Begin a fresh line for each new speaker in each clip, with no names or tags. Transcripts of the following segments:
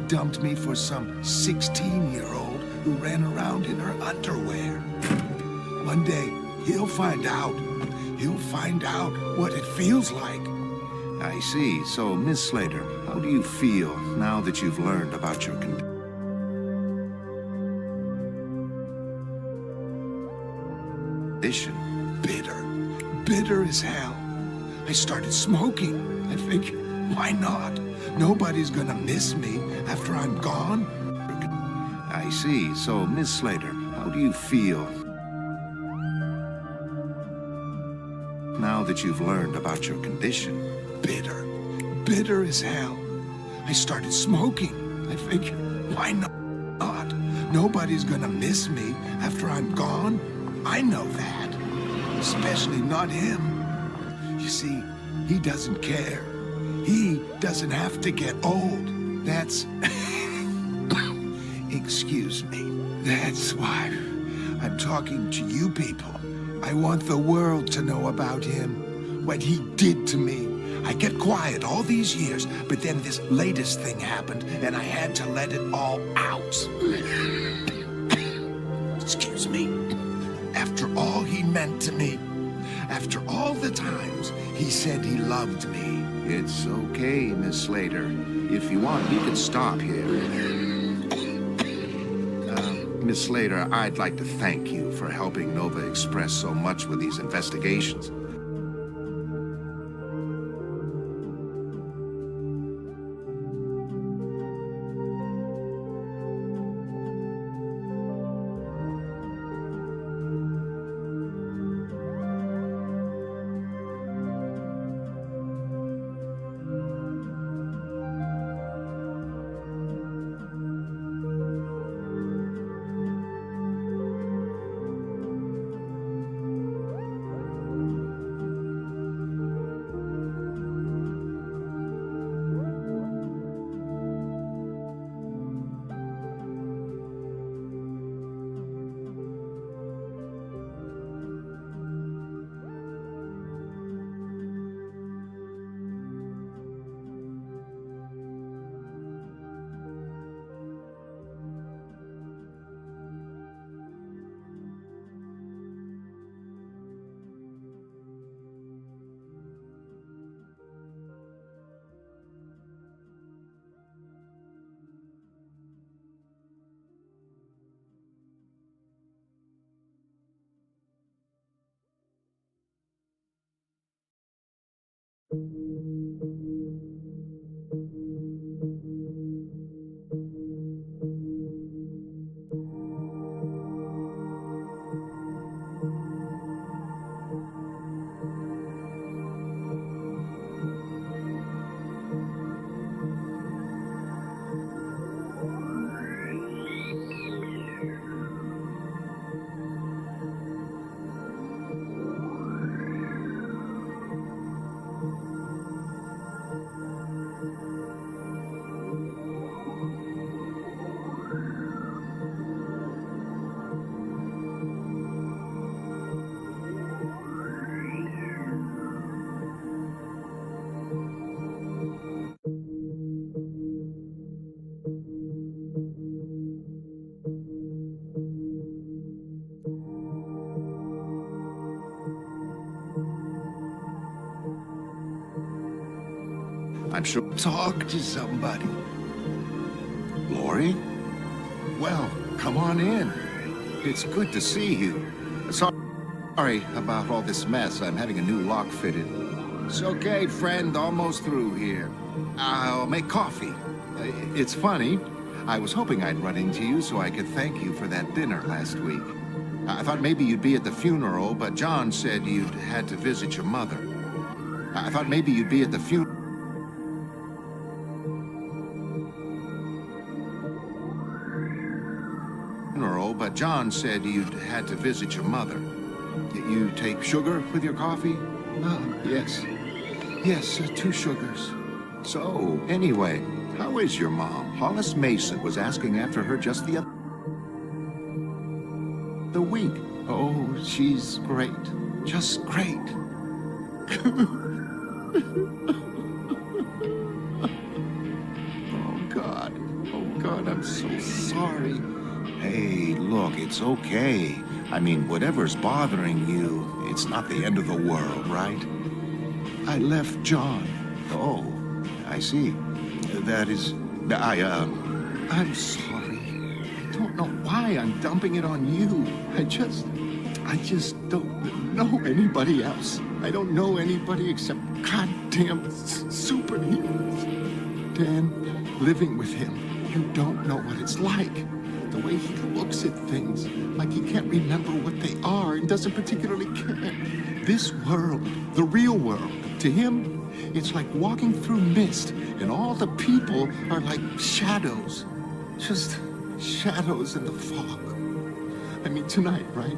dumped me for some 16-year-old who ran around in her underwear. One day, he'll find out. He'll find out what it feels like.
I see. So, Miss Slater, how do you feel now that you've learned about your condition?
Bitter. Bitter as hell. I started smoking. I figured, why not? Nobody's gonna miss me after I'm gone.
I see. So, Miss Slater, how do you feel now that you've learned about your condition?
Bitter. Bitter as hell. I started smoking. I figured, why not? Nobody's gonna miss me after I'm gone. I know that. Especially not him. You see, he doesn't care. He doesn't have to get old. That's... Excuse me. That's why I'm talking to you people. I want the world to know about him. What he did to me. I kept quiet all these years, but then this latest thing happened, and I had to let it all out. Excuse me. After all he meant to me, after all the times he said he loved me.
It's okay, Miss Slater. If you want, you can stop here. Miss Slater, I'd like to thank you for helping Nova Express so much with these investigations. I'm sure...
Talk to somebody.
Lori? Well, come on in. It's good to see you. Sorry about all this mess. I'm having a new lock fitted. It's okay, friend. Almost through here. I'll make coffee. It's funny. I was hoping I'd run into you so I could thank you for that dinner last week. I thought maybe you'd be at the funeral, but John said you'd had to visit your mother. I thought maybe you'd be at the funeral, but John said you'd had to visit your mother. You take sugar with your coffee?
Yes. Yes, 2 sugars.
So, anyway, how is your mom? Hollis Mason was asking after her just the other week.
Oh, she's great. Just great.
Oh, God. Oh, sorry. Hey, look, it's okay. I mean, whatever's bothering you, it's not the end of the world, right? I left John. Oh, I see. That is... I'm sorry. I don't know why I'm dumping it on you. I just don't know anybody else. I don't know anybody except goddamn superheroes. Dan, living with him, you don't know what it's like. The way he looks at things, like he can't remember what they are and doesn't particularly care. This world, the real world, to him, it's like walking through mist, and all the people are like shadows. Just shadows in the fog. I mean, tonight, right?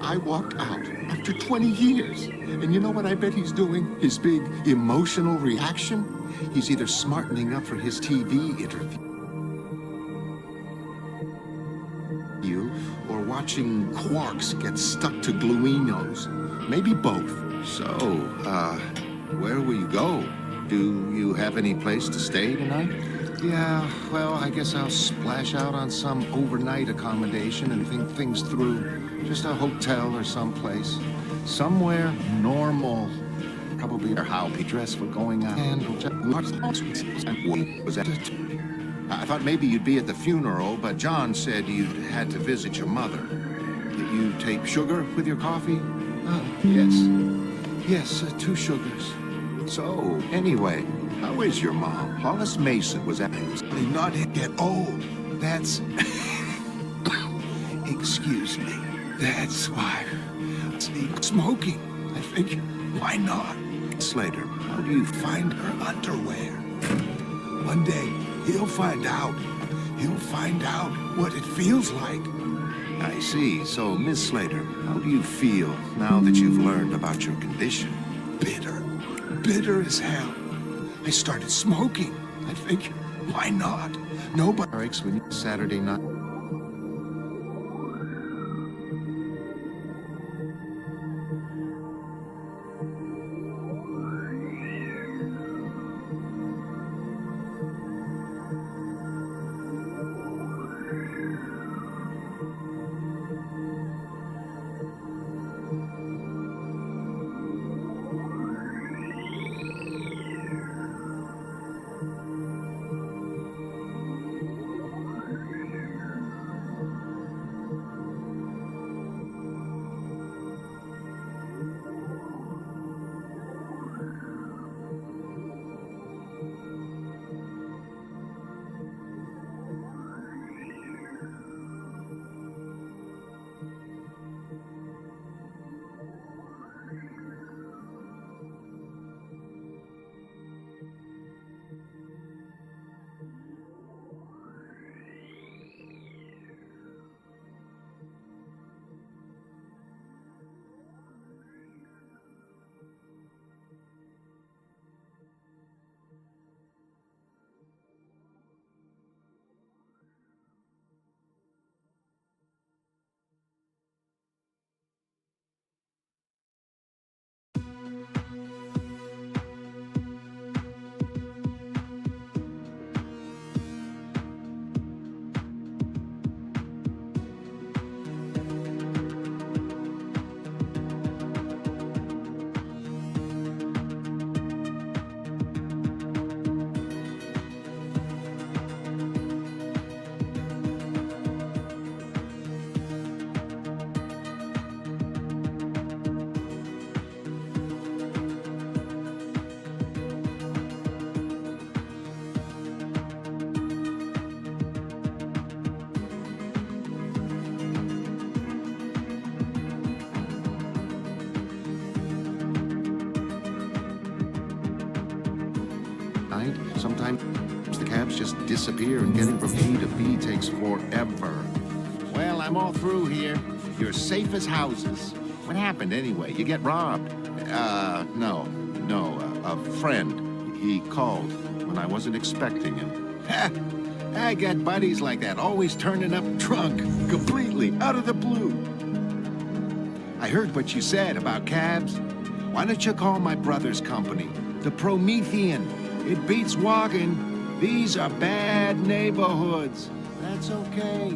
I walked out after 20 years. And you know what I bet he's doing? His big emotional reaction? He's either smartening up for his TV interview or watching quarks get stuck to gluinos. Maybe both. So, where will you go? Do you have any place to stay tonight? Yeah, well, I guess I'll splash out on some overnight accommodation and think things through. Just a hotel or someplace. Somewhere normal. Probably how we dress for going out. And was that it? I thought maybe you'd be at the funeral, but John said you had to visit your mother. Did you take sugar with your coffee? Yes. Yes, 2 sugars. So, anyway, how is your mom? Hollis Mason was
Not get old. That's... Excuse me. That's why. Smoking. I figured, why not?
Slater, how do you
Find her underwear. One day, he'll find out. He'll find out what it feels like.
I see. So, Miss Slater, how do you feel now that you've learned about your condition?
Bitter. Bitter as hell. I started smoking. I figured, why not? Nobody...
Breaks when you Saturday night. Sometimes the cabs just disappear and getting from A to B takes forever. Well, I'm all through here. You're safe as houses. What happened anyway? You get robbed? No. A friend. He called when I wasn't expecting him. I got buddies like that, always turning up drunk, completely out of the blue. I heard what you said about cabs. Why don't you call my brother's company, the Promethean? It beats walking. These are bad neighborhoods. That's It's okay.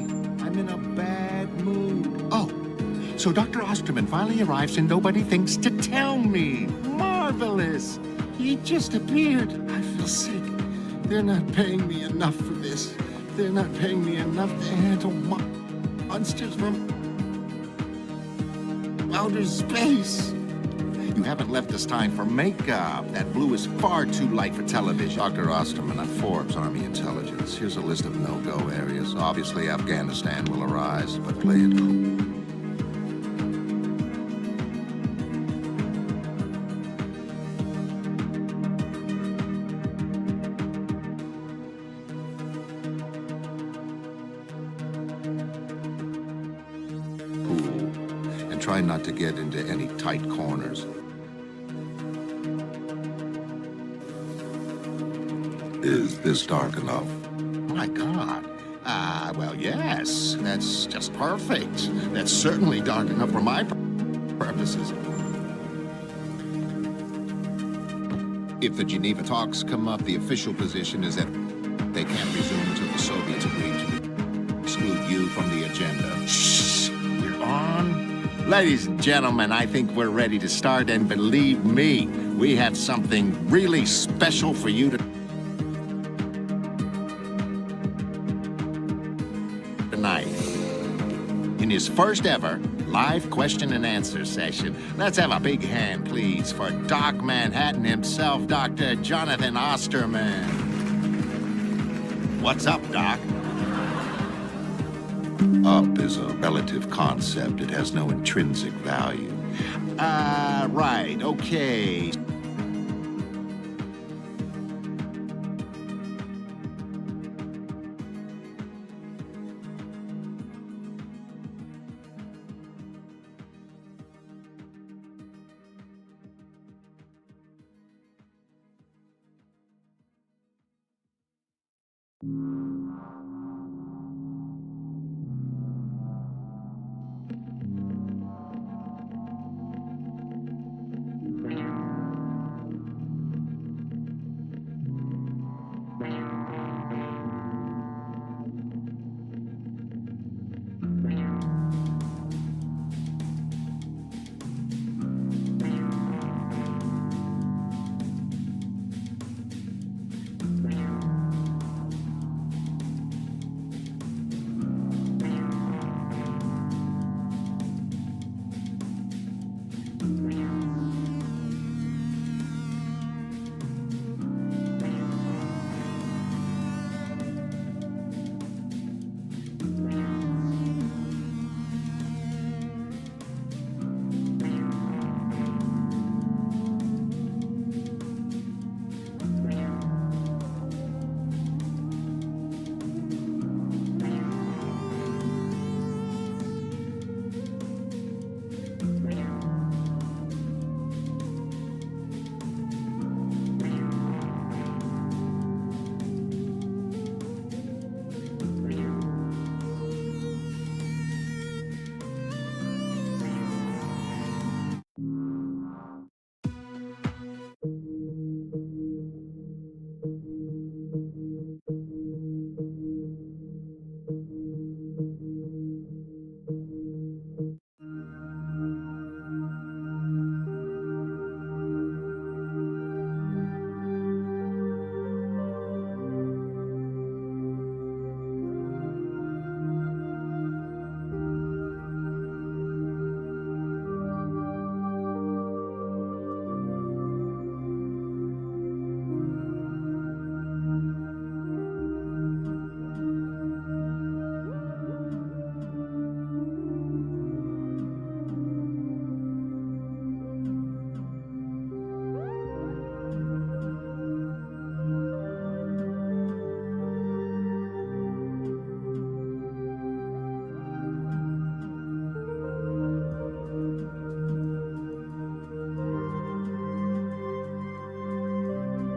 I'm in a bad mood. Oh, so Dr. Osterman finally arrives and nobody thinks to tell me. Marvelous. He just appeared. I feel sick. They're not paying me enough for this. They're not paying me enough to handle monsters from outer space. You haven't left us time for makeup. That blue is far too light for television. Dr. Osterman of Forbes Army Intelligence. Here's a list of no-go areas. Obviously, Afghanistan will arise, but play it cool. And try not to get into any tight corners. Is this dark enough? My God. Well, yes. That's just perfect. That's certainly dark enough for my purposes. If the Geneva talks come up, the official position is that they can't resume until the Soviets agree to exclude you from the agenda. Shh! We're on. Ladies and gentlemen, I think we're ready to start, and believe me, we have something really special for you to tonight. In his first ever live question and answer session, let's have a big hand, please, for Doc Manhattan himself, Dr. Jonathan Osterman. What's up, Doc? Up is a relative concept. It has no intrinsic value. Right, okay.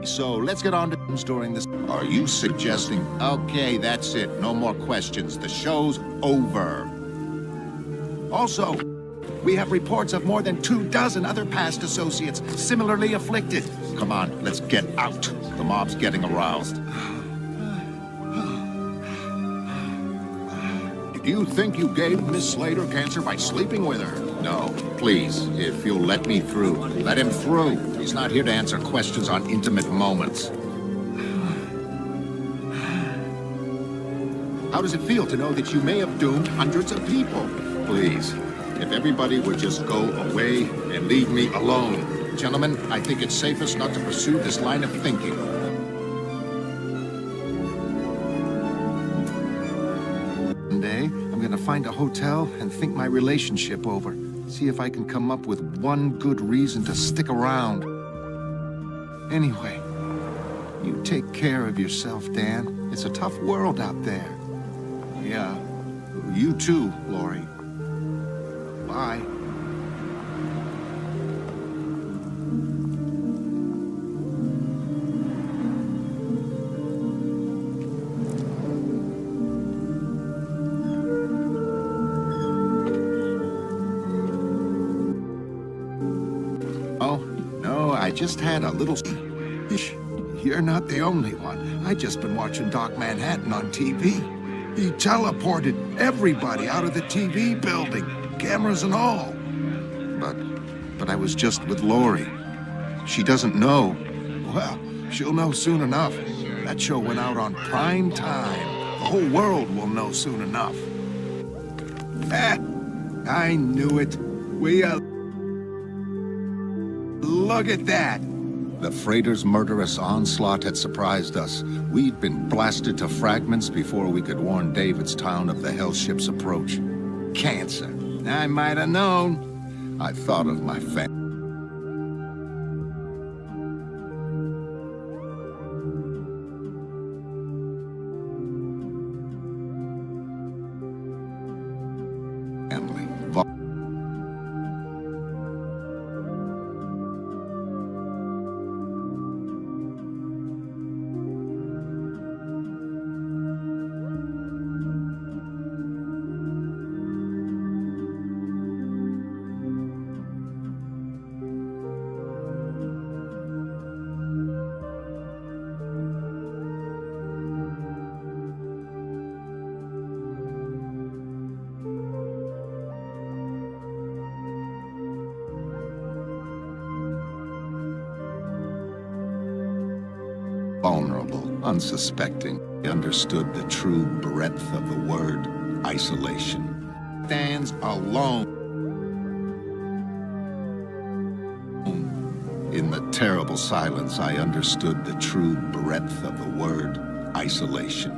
So let's get on to during this. Are you suggesting? Okay, that's it. No more questions. The show's over. Also, we have reports of more than 24 other past associates similarly afflicted. Come on, let's get out. The mob's getting aroused. Do you think you gave Miss Slater cancer by sleeping with her? No. Please, if you'll let me through. Let him through. He's not here to answer questions on intimate moments. How does it feel to know that you may have doomed hundreds of people? Please, if everybody would just go away and leave me alone. Gentlemen, I think it's safest not to pursue this line of thinking. One day, I'm gonna find a hotel and think my relationship over. See if I can come up with one good reason to stick around. Anyway, you take care of yourself, Dan. It's a tough world out there. Yeah, you too, Lori. Bye. Oh, no, I just had a little...
You're not the only one. I just been watching Doc Manhattan on TV. He teleported everybody out of the TV building, cameras and all.
But I was just with Lori. She doesn't know.
Well, she'll know soon enough. That show went out on prime time. The whole world will know soon enough. I knew it. Look at that.
The freighter's murderous onslaught had surprised us. We'd been blasted to fragments before we could warn David's town of the hell ship's approach. Cancer. I might have known. I thought of my family. Vulnerable, unsuspecting. He understood the true breadth of the word isolation. Stands alone. In the terrible silence, I understood the true breadth of the word isolation.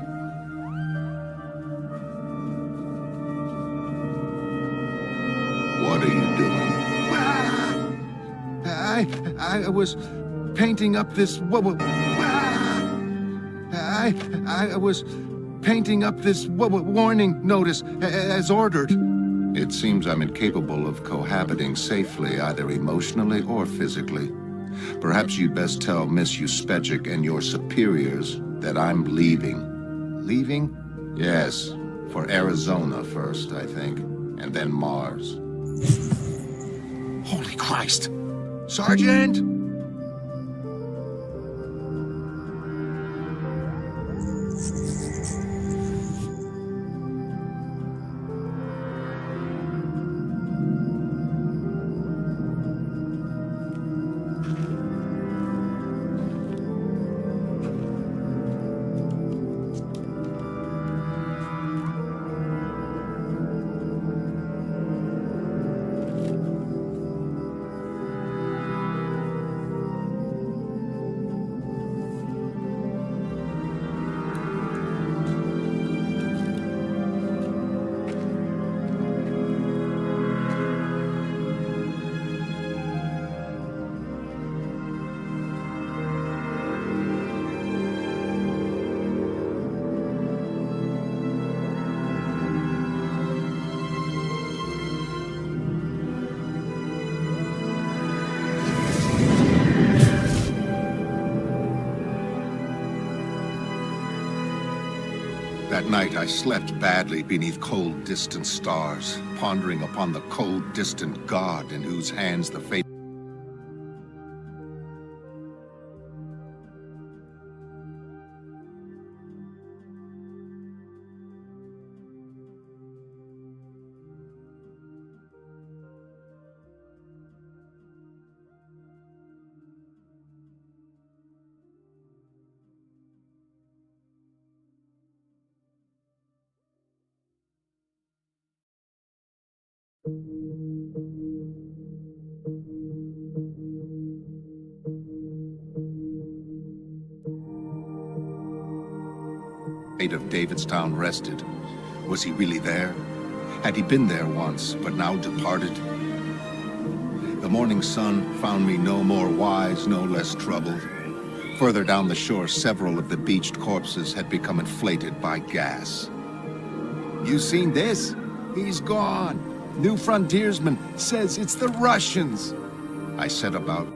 What are you doing?
I was painting up this... I was painting up this warning notice as ordered.
It seems I'm incapable of cohabiting safely, either emotionally or physically. Perhaps you'd best tell Miss Uspegic and your superiors that I'm leaving.
Leaving?
Yes, for Arizona first, I think, and then Mars.
Holy Christ! Sergeant!
That night I slept badly beneath cold, distant stars, pondering upon the cold, distant God in whose hands the fate Fate of Davidstown rested. Was he really there? Had he been there once, but now departed? The morning sun found me no more wise, no less troubled. Further down the shore, several of the beached corpses had become inflated by gas. You seen this? He's gone. New frontiersman says it's the Russians. I set about.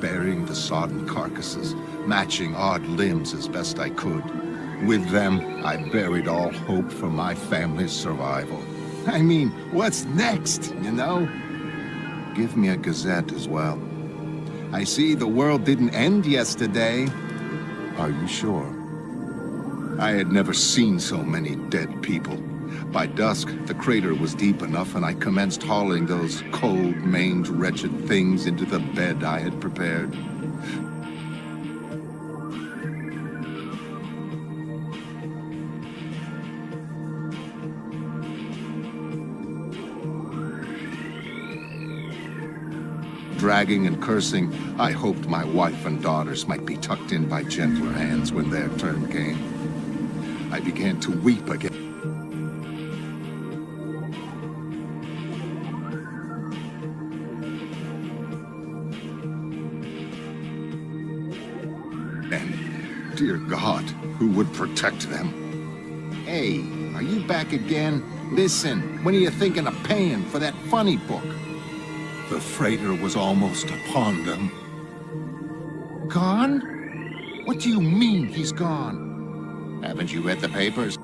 Burying the sodden carcasses, matching odd limbs as best I could. With them, I buried all hope for my family's survival. I mean, what's next, you know? Give me a gazette as well. I see the world didn't end yesterday. Are you sure? I had never seen so many dead people. By dusk, the crater was deep enough, and I commenced hauling those cold, maimed, wretched things into the bed I had prepared. Dragging and cursing, I hoped my wife and daughters might be tucked in by gentler hands when their turn came. I began to weep again. And, dear God, who would protect them? Hey, are you back again? Listen, when are you thinking of paying for that funny book? The freighter was almost upon them. Gone? What do you mean he's gone? Haven't you read the papers?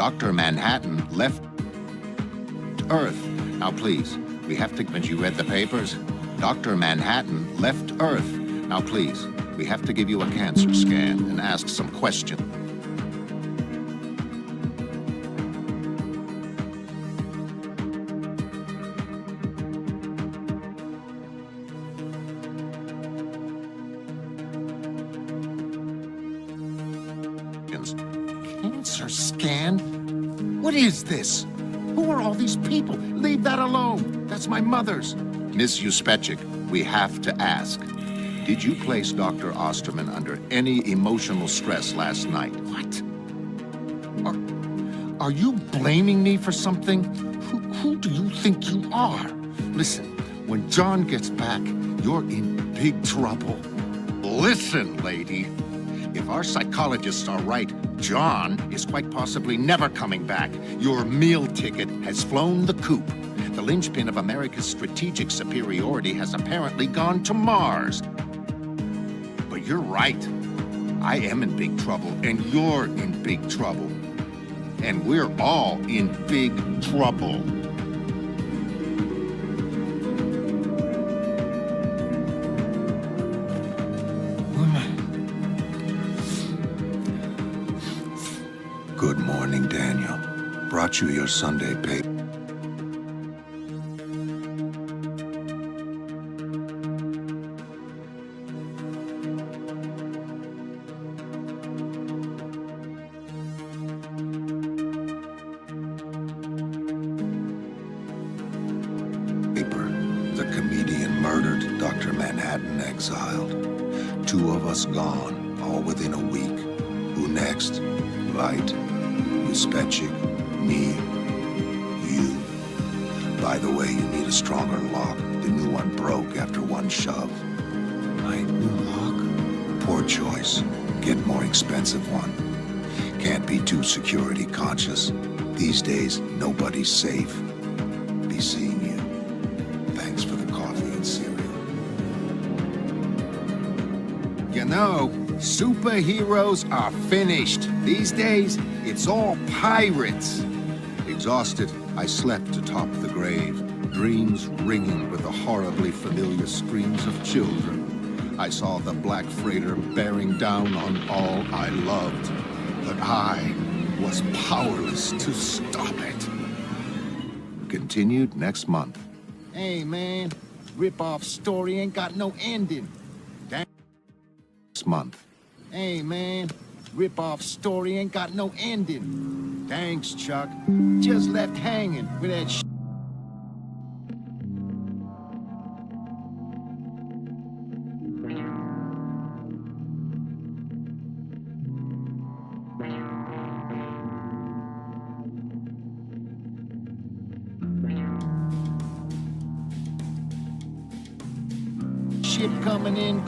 Dr. Manhattan left Earth. Now, please, we have to... Haven't you read the papers? Dr. Manhattan left Earth. Now, please, we have to give you a cancer scan and ask some questions. Cancer scan? What is this? Who are all these people? Leave that alone. That's my mother's. Miss Uspechik, we have to ask. Did you place Dr. Osterman under any emotional stress last night? What? Are you blaming me for something? Who do you think you are? Listen, when John gets back, you're in big trouble. Listen, lady. If our psychologists are right, John is quite possibly never coming back. Your meal ticket has flown the coop. The linchpin of America's strategic superiority has apparently gone to Mars. But you're right. I am in big trouble, and you're in big trouble. And we're all in big trouble.
Good morning, Daniel. Brought you your Sunday paper. The comedian murdered, Dr. Manhattan exiled. 2 of us gone, all within a week. Who next? Light, Uspechik, me, you. By the way, you need a stronger lock. The new one broke after one shove. My new lock? Poor choice. Get a more expensive one. Can't be too security conscious. These days, nobody's safe. Be seeing you. Thanks for the coffee and cereal.
You know, superheroes are finished. These days, it's all pirates. Exhausted, I slept atop the grave, dreams ringing with the horribly familiar screams of children. I saw the black freighter bearing down on all I loved, but I was powerless to stop it. Continued next month. Hey, man, rip-off story ain't got no ending. Next month. Hey, man, rip-off story ain't got no ending. Thanks, Chuck. Just left hanging with that ship coming in.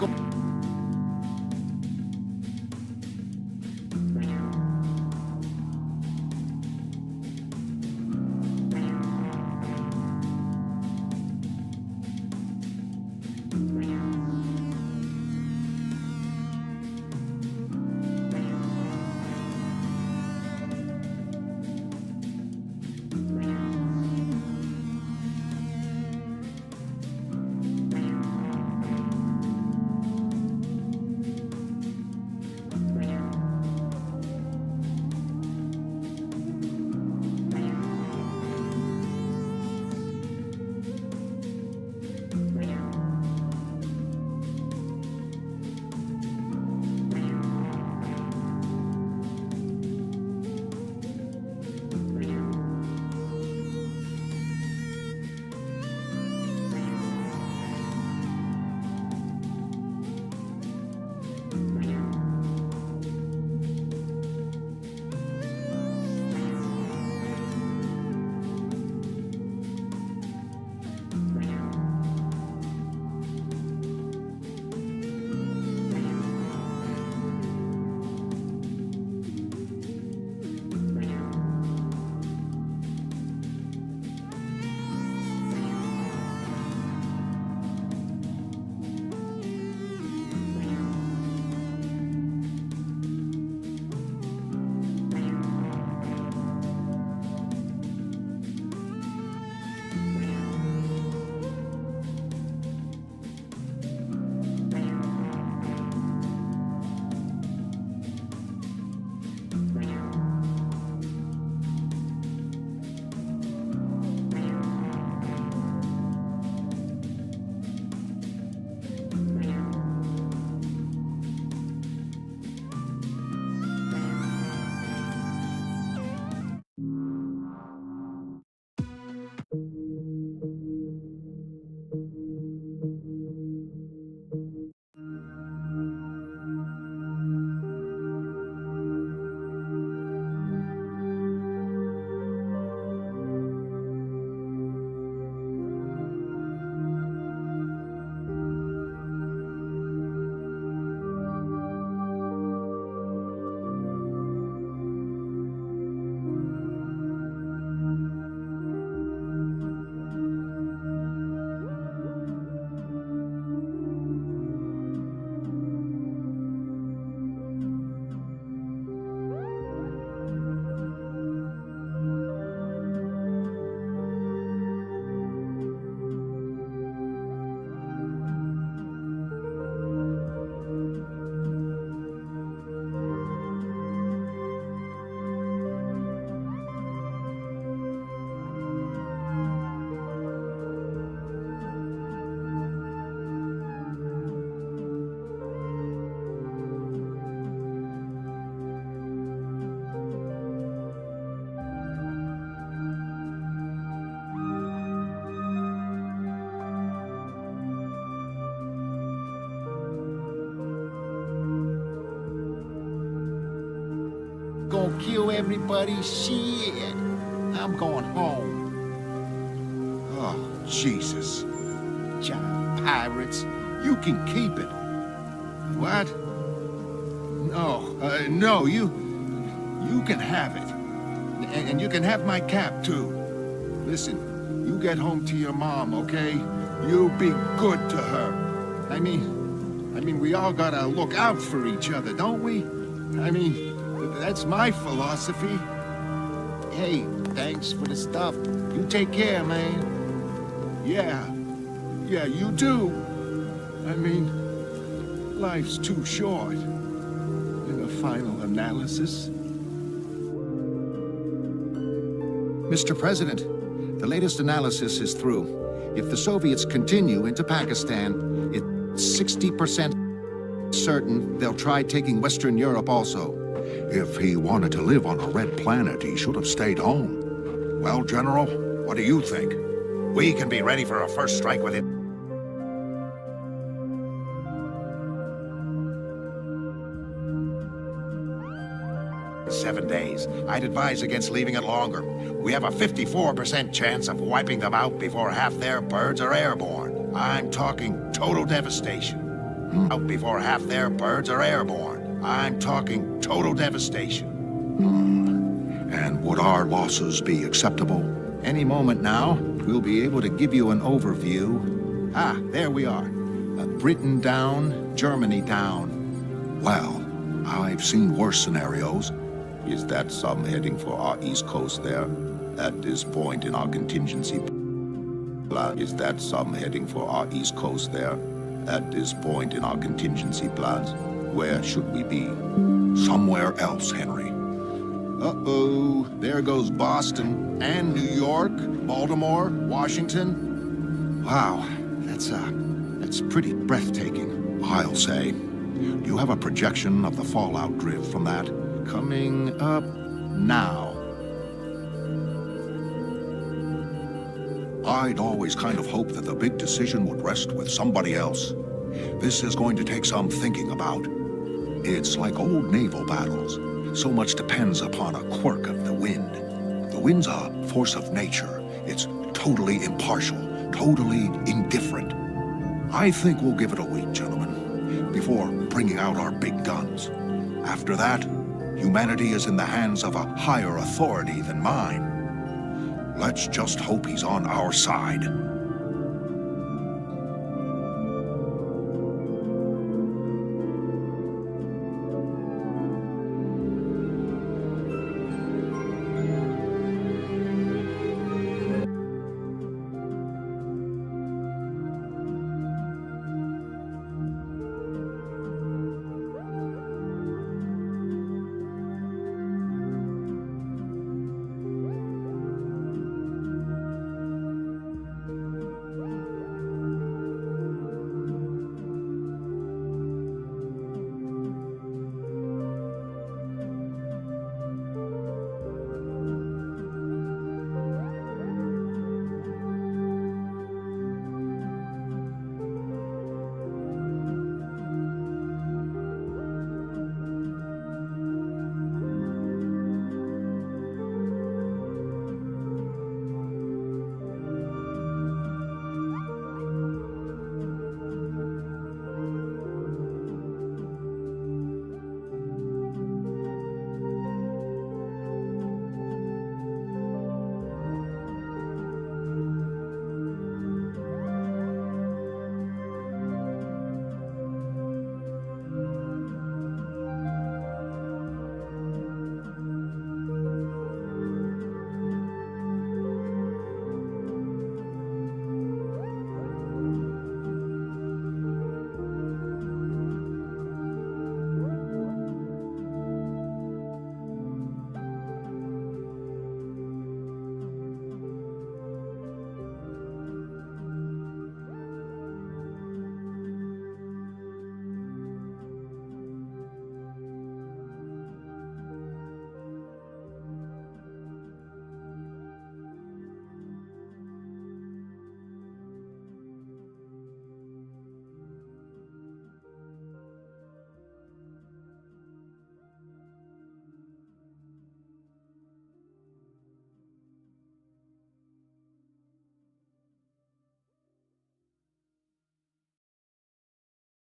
kill everybody. Shit. I'm going home. Oh, Jesus. Giant pirates. You can keep it. What? No, you can have it. And you can have my cap, too. Listen, you get home to your mom, okay? You be good to her. I mean, we all gotta look out for each other, don't we? I mean, that's my philosophy. Hey, thanks for the stuff. You take care, man. Yeah, you do. I mean, life's too short. In a final analysis. Mr. President, the latest analysis is through. If the Soviets continue into Pakistan, it's 60% certain they'll try taking Western Europe also.
If he wanted to live on a red planet, he should have stayed home. Well, General, what do you think? We can be ready for a first strike within 7 days. I'd advise against leaving it longer. We have a 54% chance of wiping them out before half their birds are airborne. I'm talking total devastation. Out before half their birds are airborne. I'm talking total devastation. And would our losses be acceptable?
Any moment now, we'll be able to give you an overview. Ah, there we are. Britain down, Germany down.
Well, I've seen worse scenarios.
Is that some heading for our east coast there? At this point in our contingency plan, is that some heading for our east coast there? At this point in our contingency plans, where should we be?
Somewhere else, Henry.
Uh-oh, there goes Boston, and New York, Baltimore, Washington. Wow, that's pretty breathtaking.
I'll say. Do you have a projection of the fallout drift from that?
Coming up now.
I'd always kind of hoped that the big decision would rest with somebody else. This is going to take some thinking about. It's like old naval battles. So much depends upon a quirk of the wind. The wind's a force of nature. It's totally impartial, totally indifferent. I think we'll give it a week, gentlemen, before bringing out our big guns. After that, humanity is in the hands of a higher authority than mine. Let's just hope he's on our side.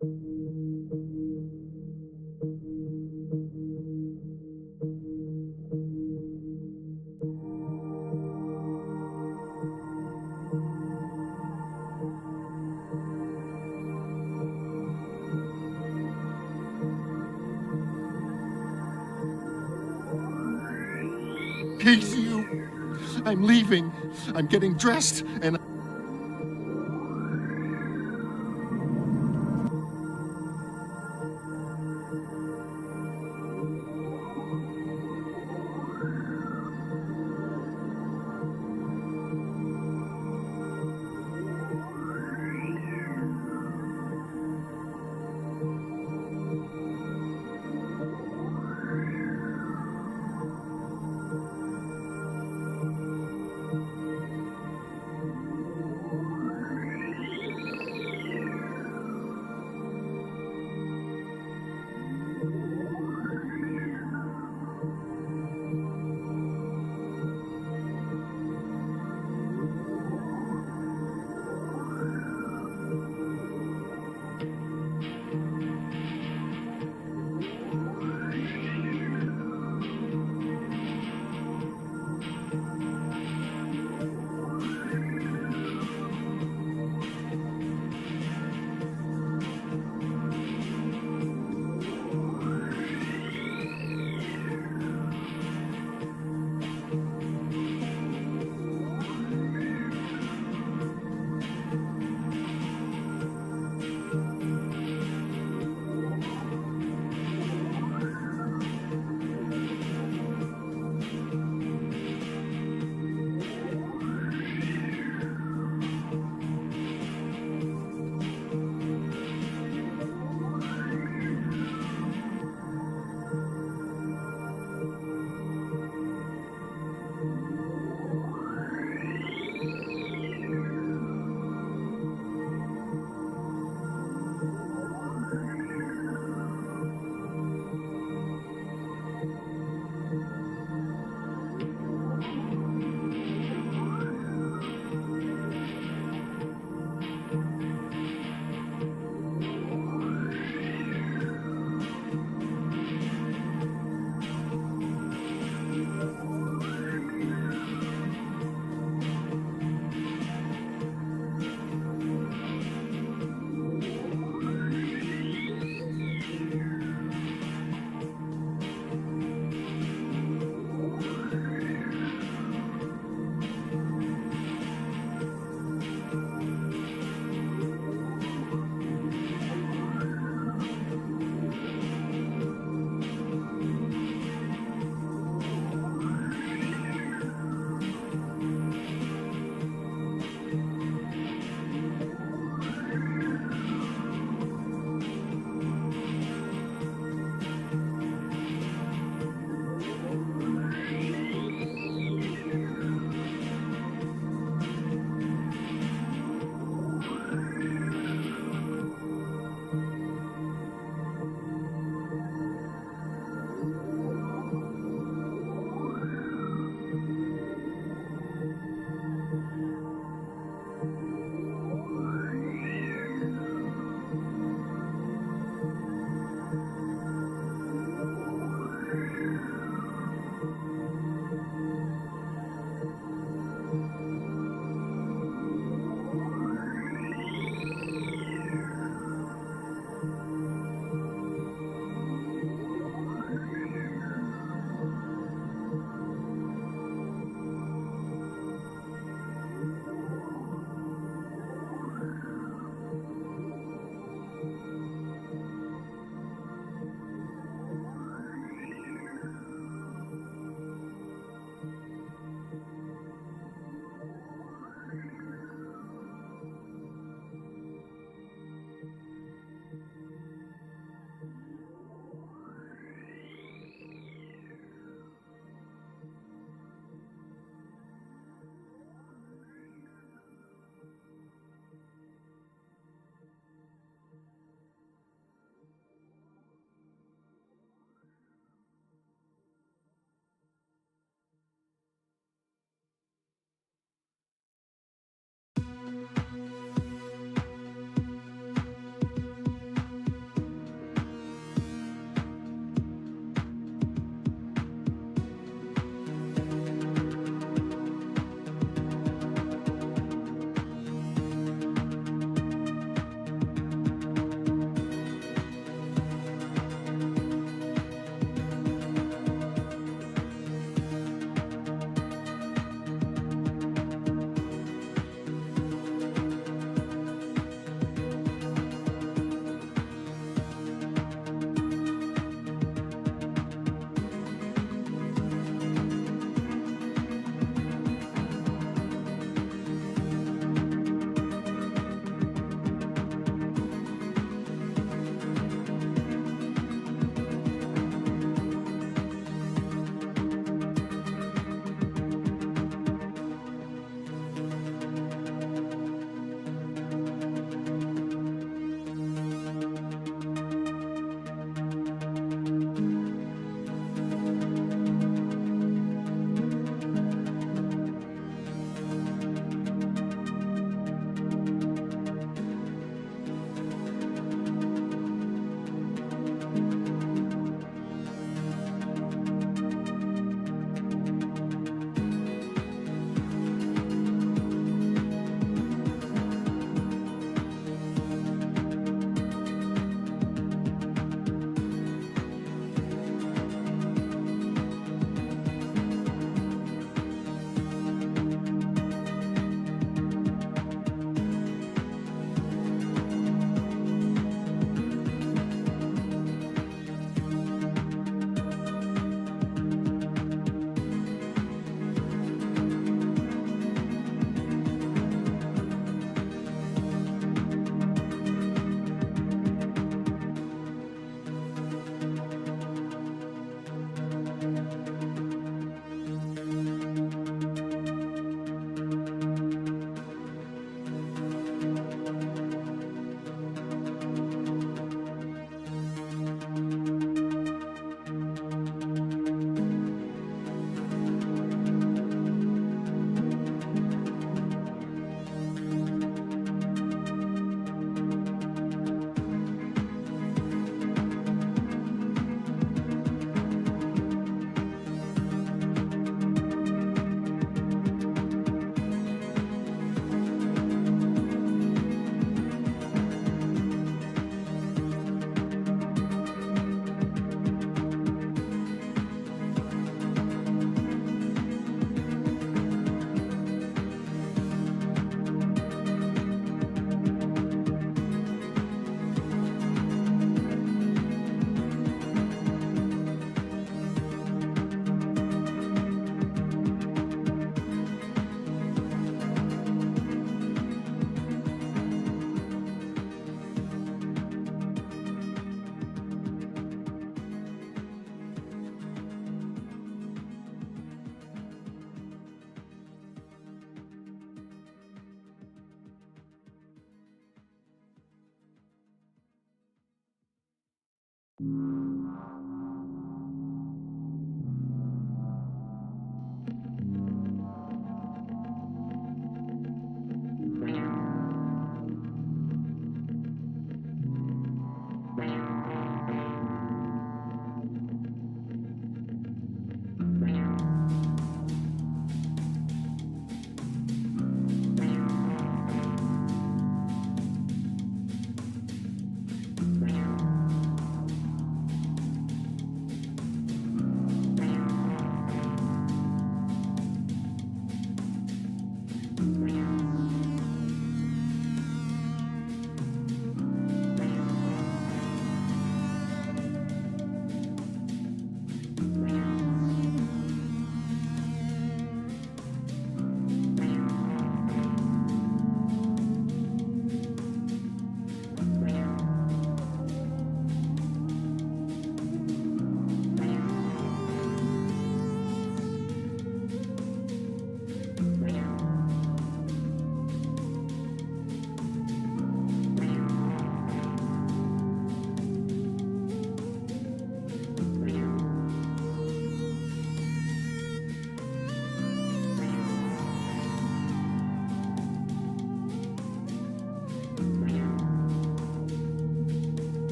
Peace, you. I'm leaving. I'm getting dressed, and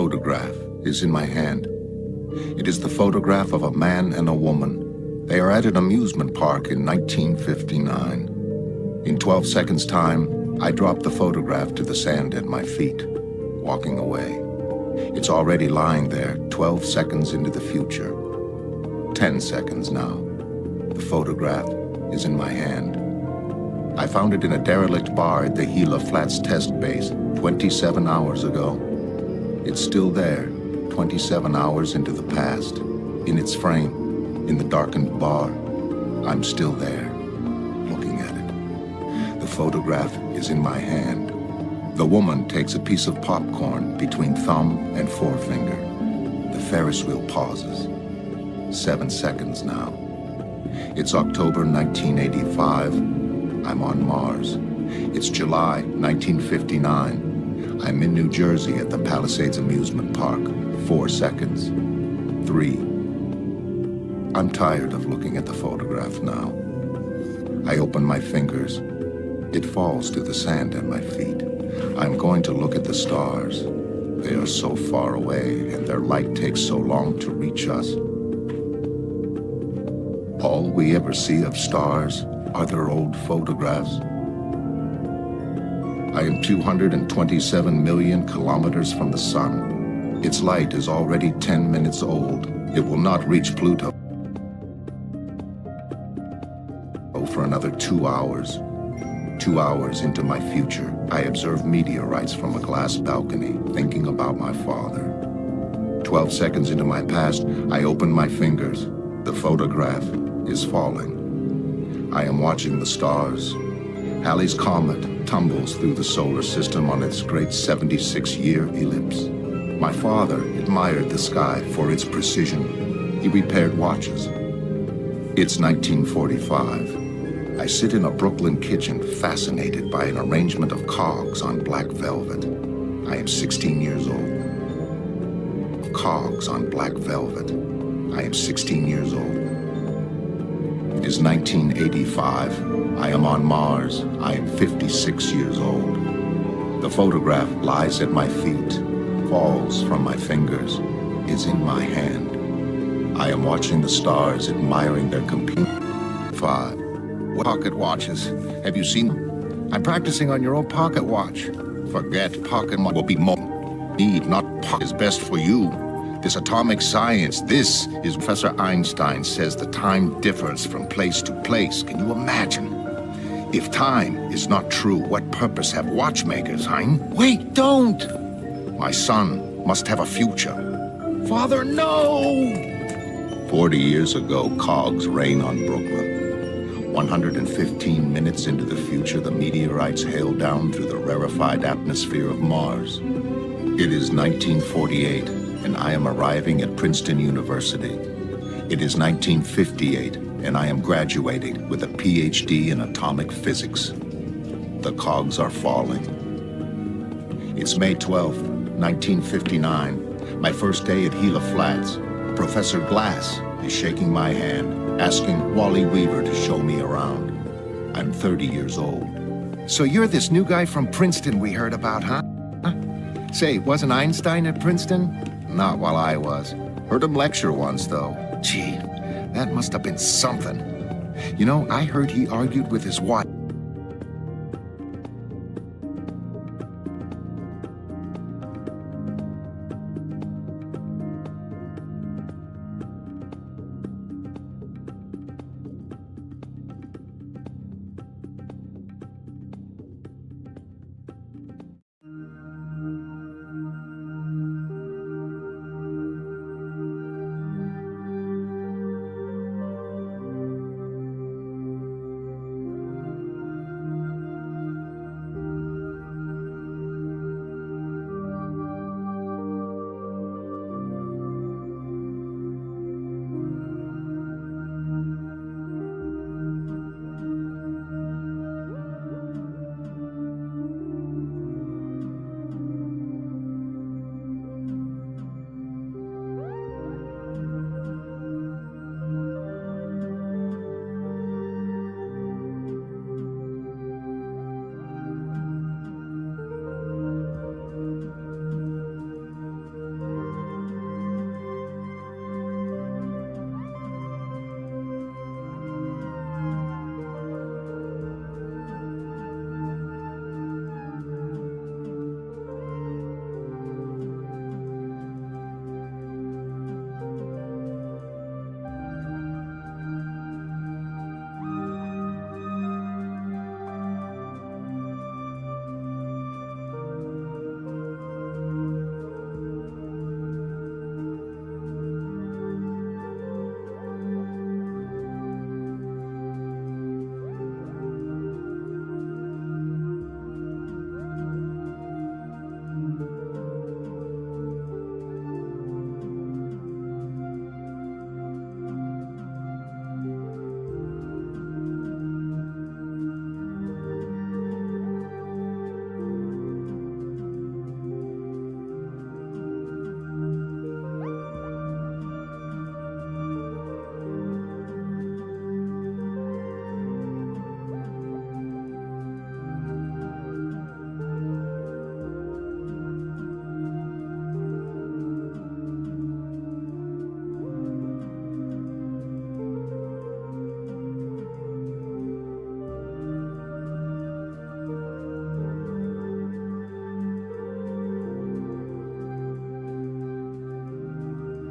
photograph is in my hand. It is the photograph of a man and a woman. They are at an amusement park in 1959. In 12 seconds' time, I drop the photograph to the sand at my feet, walking away. It's already lying there, 12 seconds into the future. 10 seconds now. The photograph is in my hand. I found it in a derelict bar at the Gila Flats test base 27 hours ago. It's still there, 27 hours into the past, in its frame, in the darkened bar. I'm still there, looking at it. The photograph is in my hand. The woman takes a piece of popcorn between thumb and forefinger. The Ferris wheel pauses. 7 seconds now. It's October 1985. I'm on Mars. It's July 1959. I'm in New Jersey at the Palisades Amusement Park. 4 seconds. 3. I'm tired of looking at the photograph now. I open my fingers. It falls to the sand at my feet. I'm going to look at the stars. They are so far away, and their light takes so long to reach us. All we ever see of stars are their old photographs. I am 227 million kilometers from the sun. Its light is already 10 minutes old. It will not reach Pluto for another 2 hours. 2 hours into my future, I observe meteorites from a glass balcony, thinking about my father. 12 seconds into my past, I open my fingers. The photograph is falling. I am watching the stars. Halley's Comet tumbles through the solar system on its great 76-year ellipse. My father admired the sky for its precision. He repaired watches. It's 1945. I sit in a Brooklyn kitchen, fascinated by an arrangement of cogs on black velvet. I am 16 years old. Cogs on black velvet. I am 16 years old. It is 1985. I am on Mars. I am 56 years old. The photograph lies at my feet, falls from my fingers, is in my hand. I am watching the stars, admiring their competing. 5. Pocket watches. Have you seen them? I'm practicing on your old pocket watch. Forget pocket watch will be more. Need not pocket is best for you. This atomic science, this is Professor Einstein says the time differs from place to place. Can you imagine? If time is not true, what purpose have watchmakers, Hein? Wait, don't! My son must have a future. Father, no! 40 years ago, cogs rain on Brooklyn. 115 minutes into the future, the meteorites hail down through the rarefied atmosphere of Mars. It is 1948, and I am arriving at Princeton University. It is 1958, and I am graduating with a PhD in atomic physics. The cogs are falling. It's May 12th, 1959, my first day at Gila Flats. Professor Glass is shaking my hand, asking Wally Weaver to show me around. I'm 30 years old. So you're this new guy from Princeton we heard about, huh? Say, wasn't Einstein at Princeton? Not while I was. Heard him lecture once, though. Gee, that must have been something. You know, I heard he argued with his wife.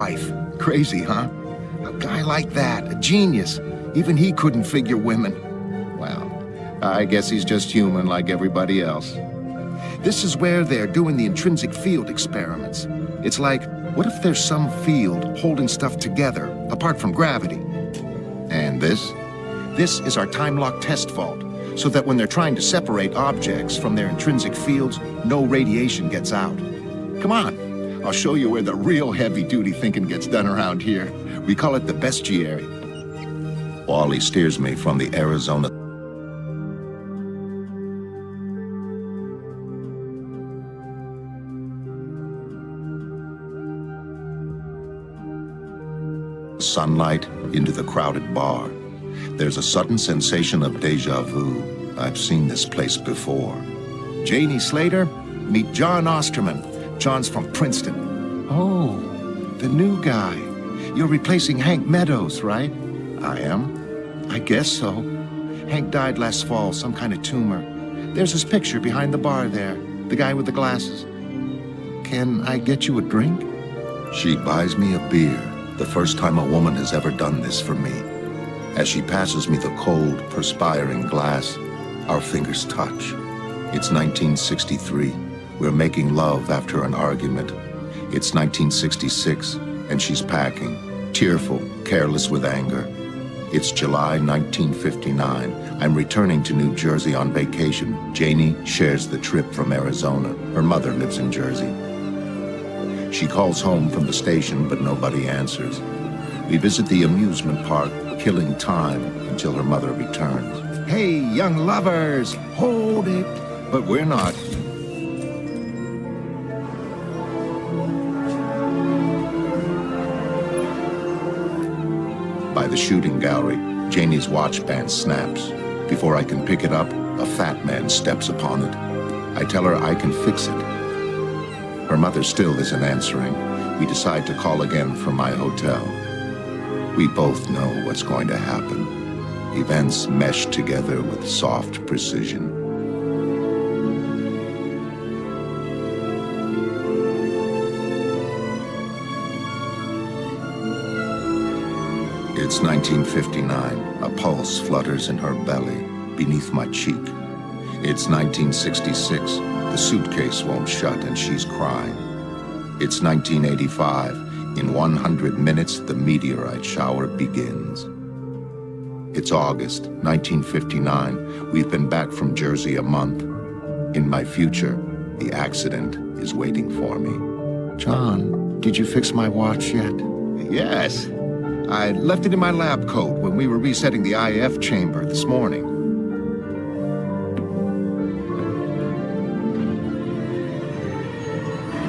wife. Crazy, huh? A guy like that, a genius. Even he couldn't figure women. Well, I guess he's just human like everybody else. This is where they're doing the intrinsic field experiments. It's like, what if there's some field holding stuff together, apart from gravity? And this? This is our time-lock test vault, so that when they're trying to separate objects from their intrinsic fields, no radiation gets out. Come on, I'll show you where the real heavy-duty thinking gets done around here. We call it the bestiary.
Wally steers me from the Arizona sunlight into the crowded bar. There's a sudden sensation of deja vu. I've seen this place before.
Janie Slater, meet John Osterman. John's from Princeton. Oh, the new guy. You're replacing Hank Meadows, right?
I am?
I guess so. Hank died last fall, some kind of tumor. There's his picture behind the bar there, the guy with the glasses. Can I get you a drink?
She buys me a beer, the first time a woman has ever done this for me. As she passes me the cold, perspiring glass, our fingers touch. It's 1963. We're making love after an argument. It's 1966, and she's packing, tearful, careless with anger. It's July 1959. I'm returning to New Jersey on vacation. Janie shares the trip from Arizona. Her mother lives in Jersey. She calls home from the station, but nobody answers. We visit the amusement park, killing time until her mother returns.
Hey, young lovers, hold it.
But we're not. By the shooting gallery, Janie's watch band snaps. Before I can pick it up, a fat man steps upon it. I tell her I can fix it. Her mother still isn't answering. We decide to call again from my hotel. We both know what's going to happen. Events mesh together with soft precision. It's 1959. A pulse flutters in her belly, beneath my cheek. It's 1966. The suitcase won't shut and she's crying. It's 1985. In 100 minutes, the meteorite shower begins. It's August 1959. We've been back from Jersey a month. In my future, the accident is waiting for me.
John, did you fix my watch yet? Yes. I left it in my lab coat when we were resetting the IF chamber this morning.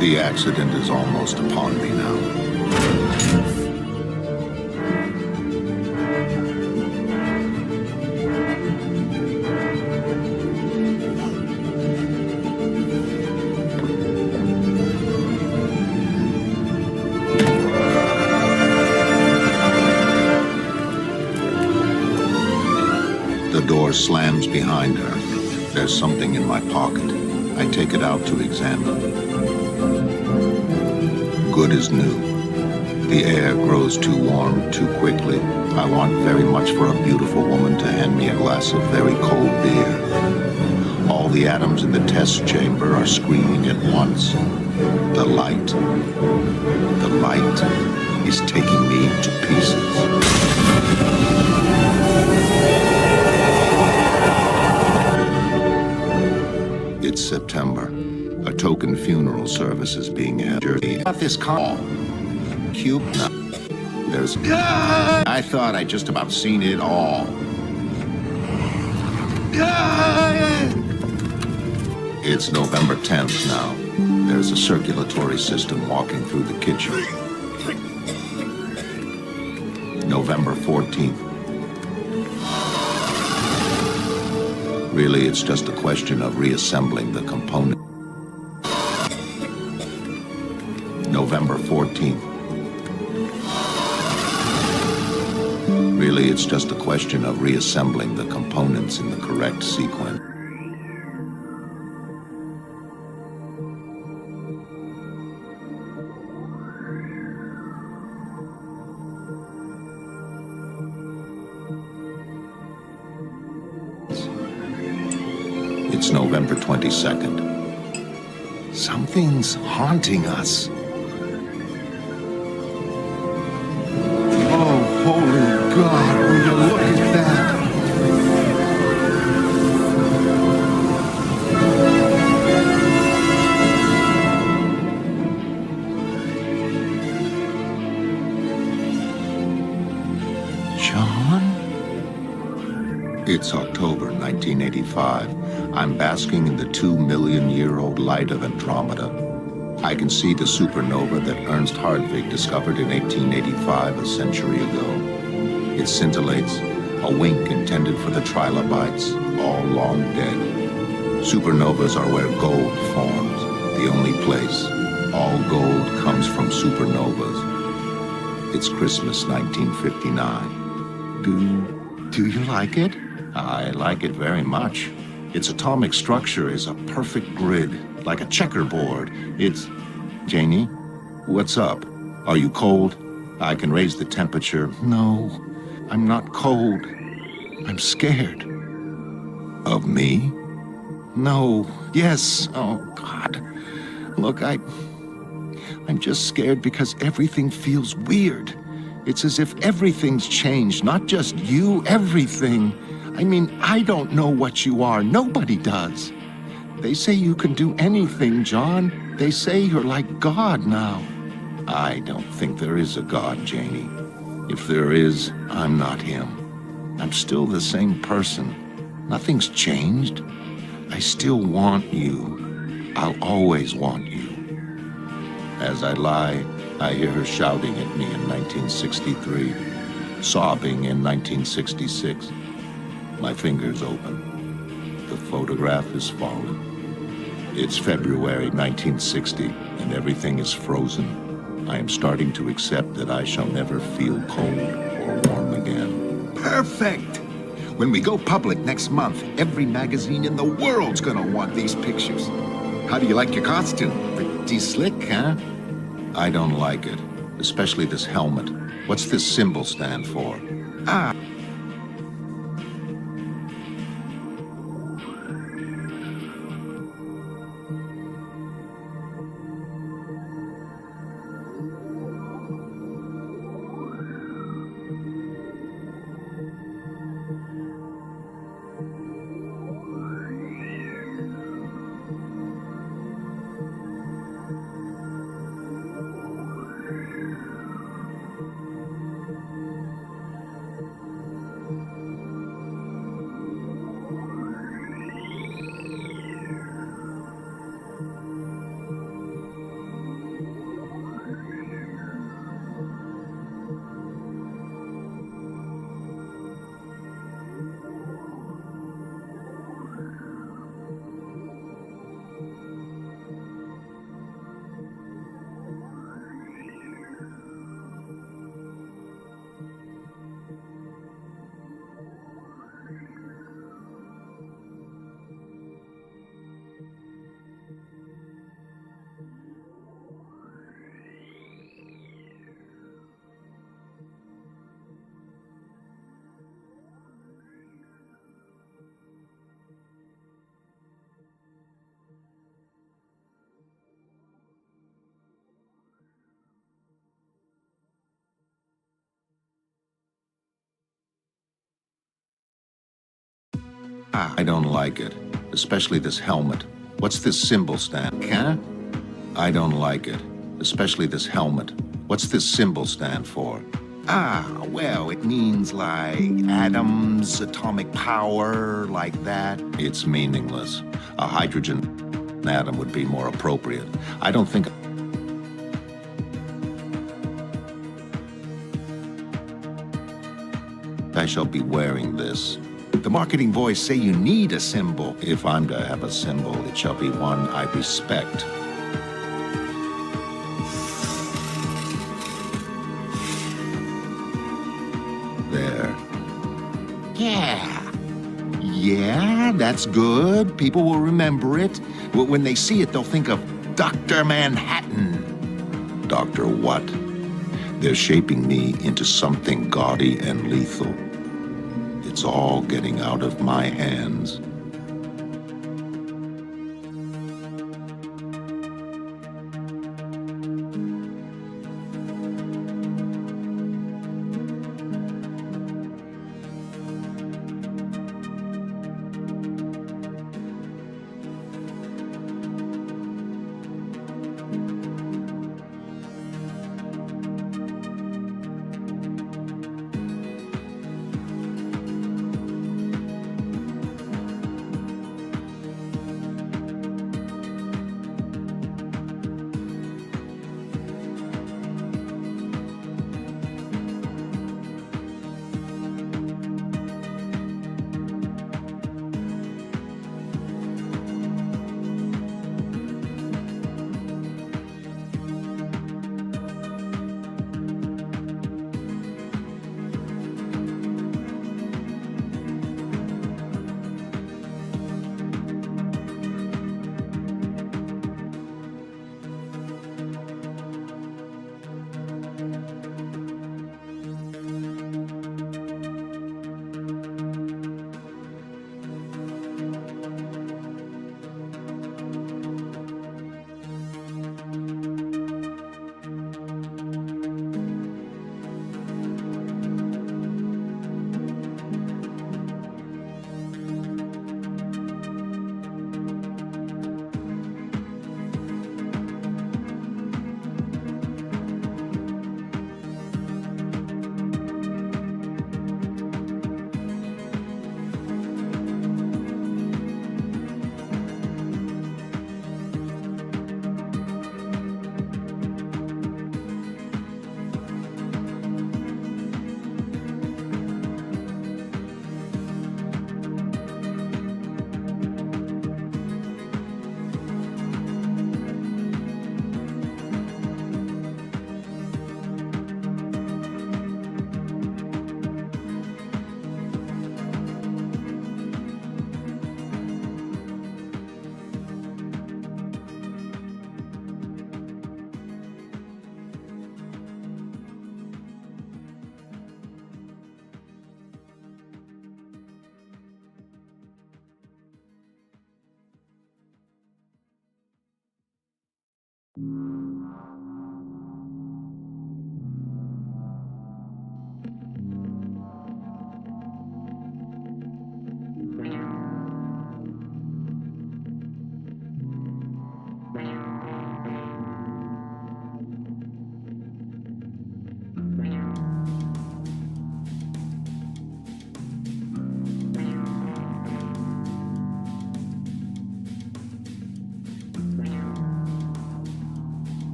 The accident is almost upon me now. The door slams behind her. There's something in my pocket. I take it out to examine. Good as new. The air grows too warm too quickly. I want very much for a beautiful woman to hand me a glass of very cold beer. All the atoms in the test chamber are screaming at once. The light is taking me to pieces. It's September. A token funeral service is being held.
Got this call.
Cube now. There's... I thought I'd just about seen it all. It's November 10th now. There's a circulatory system walking through the kitchen. November 14th. Really, it's just a question of reassembling the component. November 14th. Really, it's just a question of reassembling the components in the correct sequence. It's November 22nd.
Something's haunting us. Oh, holy God, will you look at that? John?
It's October 1985. I'm basking in the 2-million-year-old light of Andromeda. I can see the supernova that Ernst Hardwig discovered in 1885, a century ago. It scintillates, a wink intended for the trilobites, all long dead. Supernovas are where gold forms, the only place. All gold comes from supernovas. It's Christmas 1959.
Do you like it?
I like it very much. Its atomic structure is a perfect grid, like a checkerboard. It's... Janie, what's up? Are you cold? I can raise the temperature.
No, I'm not cold. I'm scared.
Of me?
No, yes, oh God. Look, I'm just scared because everything feels weird. It's as if everything's changed, not just you, everything. I mean, I don't know what you are. Nobody does. They say you can do anything, John. They say you're like God now.
I don't think there is a God, Janie. If there is, I'm not him. I'm still the same person. Nothing's changed. I still want you. I'll always want you. As I lie, I hear her shouting at me in 1963, sobbing in 1966. My fingers open. The photograph is fallen. It's February 1960, and everything is frozen. I am starting to accept that I shall never feel cold or warm again.
Perfect! When we go public next month, every magazine in the world's gonna want these pictures. How do you like your costume? Pretty slick, huh?
I don't like it, especially this helmet. What's this symbol stand for?
Ah.
I don't like it, especially this helmet. What's this symbol stand?
Huh?
I don't like it, especially this helmet. What's this symbol stand for?
Ah, well, it means like atoms, atomic power, like that.
It's meaningless. A hydrogen atom would be more appropriate. I don't think... I shall be wearing this.
The marketing boys say you need a symbol.
If I'm to have a symbol, it shall be one I respect. There.
Yeah. Yeah, that's good. People will remember it. When they see it, they'll think of Dr. Manhattan.
Dr. what? They're shaping me into something gaudy and lethal. It's all getting out of my hands.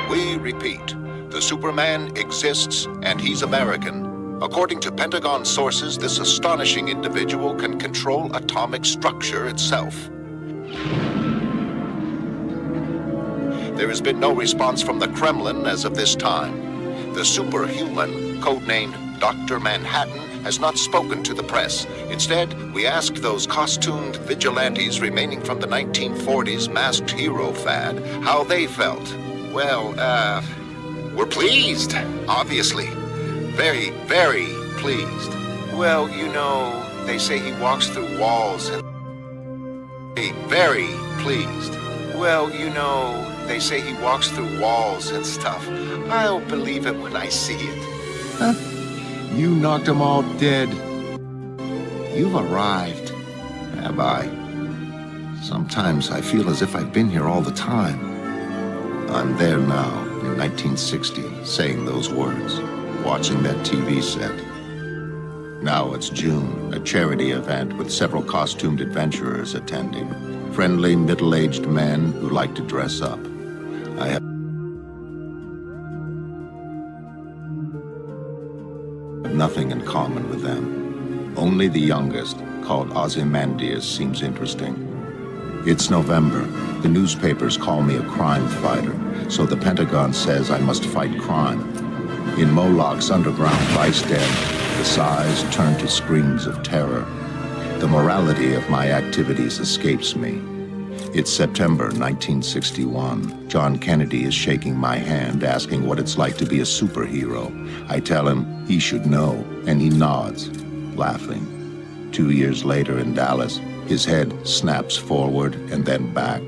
We repeat, the Superman exists and he's American. According to Pentagon sources, this astonishing individual can control atomic structure itself. There has been no response from the Kremlin as of this time. The superhuman, codenamed Dr. Manhattan, has not spoken to the press. Instead, we asked those costumed vigilantes remaining from the 1940s masked hero fad how they felt. Well, we're pleased, obviously. Very, very pleased. Well, you know, they say he walks through walls and... Very pleased. Well, you know, they say he walks through walls and stuff. I'll believe it when I see it.
You knocked them all dead. You've arrived. Have I? Sometimes I feel as if I've been here all the time. I'm there now, in 1960, saying those words, watching that TV set. Now it's June, a charity event with several costumed adventurers attending. Friendly, middle-aged men who like to dress up. I have nothing in common with them. Only the youngest, called Ozymandias, seems interesting. It's November. The newspapers call me a crime fighter, so the Pentagon says I must fight crime. In Moloch's underground vice den, the sighs turn to screams of terror. The morality of my activities escapes me. It's September 1961. John Kennedy is shaking my hand, asking what it's like to be a superhero. I tell him he should know, and he nods, laughing. 2 years later in Dallas, his head snaps forward and then back.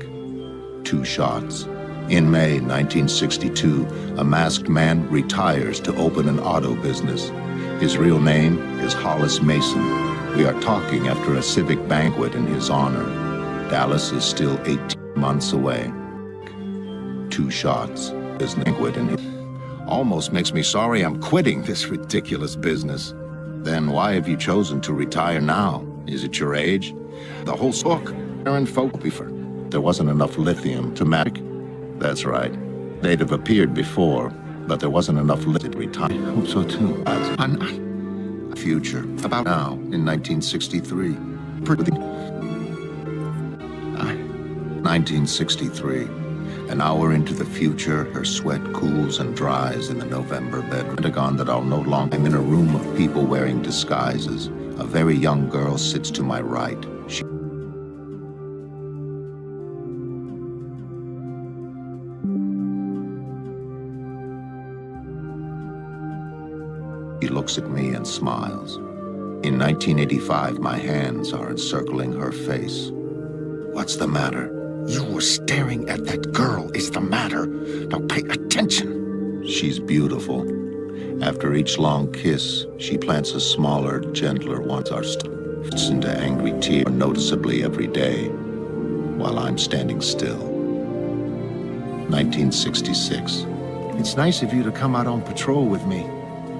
2 shots. In May 1962, a masked man retires to open an auto business. His real name is Hollis Mason. We are talking after a civic banquet in his honor. Dallas is still 18 months away. 2 shots. His banquet in his... Almost makes me sorry I'm quitting this ridiculous business. Then why have you chosen to retire now? Is it your age? The whole book, Aaron Fokifer. There wasn't enough lithium to make. That's right. They'd have appeared before, but there wasn't enough lithium to retire. I hope so too. Future. About now, in 1963. 1963. An hour into the future, her sweat cools and dries in the November bedroom. Pentagon that I'll no longer... I'm in a room of people wearing disguises. A very young girl sits to my right. She looks at me and smiles. In 1985, my hands are encircling her face. What's the matter? You were staring at that girl is the matter. Now pay attention. She's beautiful. After each long kiss, she plants a smaller, gentler one. Our fits into angry tears noticeably every day, while I'm standing still. 1966. It's nice of you to come out on patrol with me.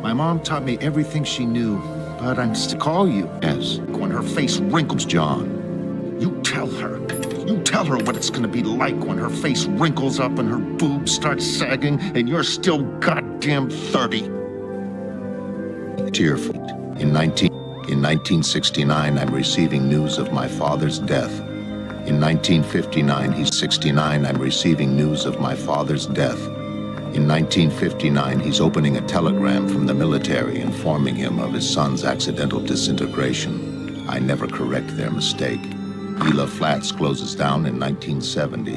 My mom taught me everything she knew, but I'm to call you. Yes, when her face wrinkles, John. You tell her what it's gonna be like when her face wrinkles up and her boobs start sagging and you're still goddamn 30. Tearful. In 1969, I'm receiving news of my father's death. In 1959, he's 69, I'm receiving news of my father's death. In 1959, he's opening a telegram from the military informing him of his son's accidental disintegration. I never correct their mistake. Gila Flats closes down in 1970.